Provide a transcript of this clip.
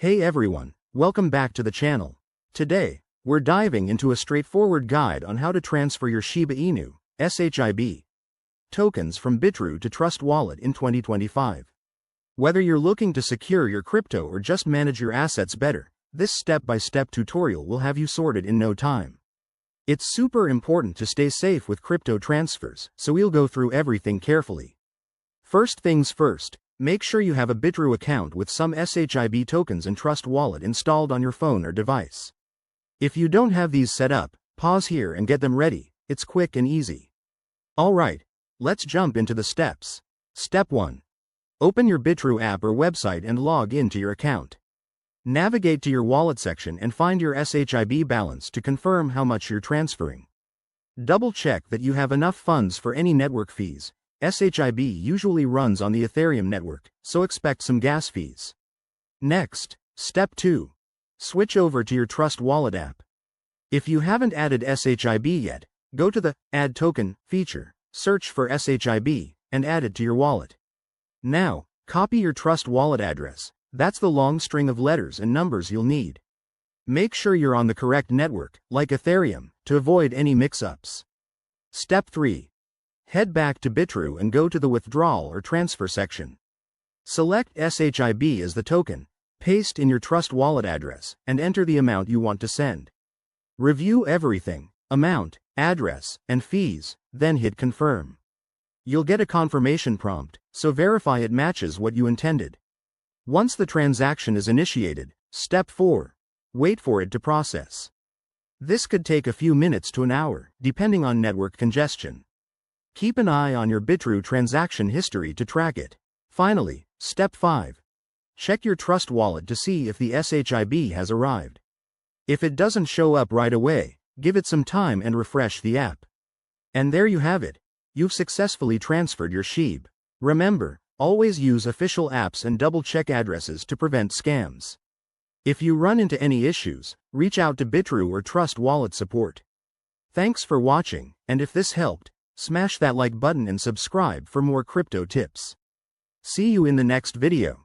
Hey everyone, welcome back to the channel. Today, we're diving into a straightforward guide on how to transfer your Shiba Inu, SHIB, tokens from Bitrue to Trust Wallet in 2025. Whether you're looking to secure your crypto or just manage your assets better, this step-by-step tutorial will have you sorted in no time. It's super important to stay safe with crypto transfers, so we'll go through everything carefully. First things first, make sure you have a Bitrue account with some SHIB tokens and Trust Wallet installed on your phone or device. If you don't have these set up, pause here and get them ready. It's quick and easy. Alright, let's jump into the steps. Step 1. Open your Bitrue app or website and log into your account. Navigate to your wallet section and find your SHIB balance to confirm how much you're transferring. Double check that you have enough funds for any network fees. SHIB usually runs on the Ethereum network, so expect some gas fees. Next, Step 2. Switch over to your Trust Wallet app. If you haven't added SHIB yet, go to the Add Token feature, search for SHIB, and add it to your wallet. Now, copy your Trust Wallet address. That's the long string of letters and numbers you'll need. Make sure you're on the correct network, like Ethereum, to avoid any mix-ups. Step 3. Head back to Bitrue and go to the Withdrawal or Transfer section. Select SHIB as the token, paste in your Trust Wallet address, and enter the amount you want to send. Review everything, amount, address, and fees, then hit Confirm. You'll get a confirmation prompt, so verify it matches what you intended. Once the transaction is initiated, Step 4. Wait for it to process. This could take a few minutes to an hour, depending on network congestion. Keep an eye on your Bitrue transaction history to track it. Finally, Step 5. Check your Trust Wallet to see if the SHIB has arrived. If it doesn't show up right away, give it some time and refresh the app. And there you have it. You've successfully transferred your SHIB. Remember, always use official apps and double-check addresses to prevent scams. If you run into any issues, reach out to Bitrue or Trust Wallet support. Thanks for watching, and if this helped, smash that like button and subscribe for more crypto tips. See you in the next video.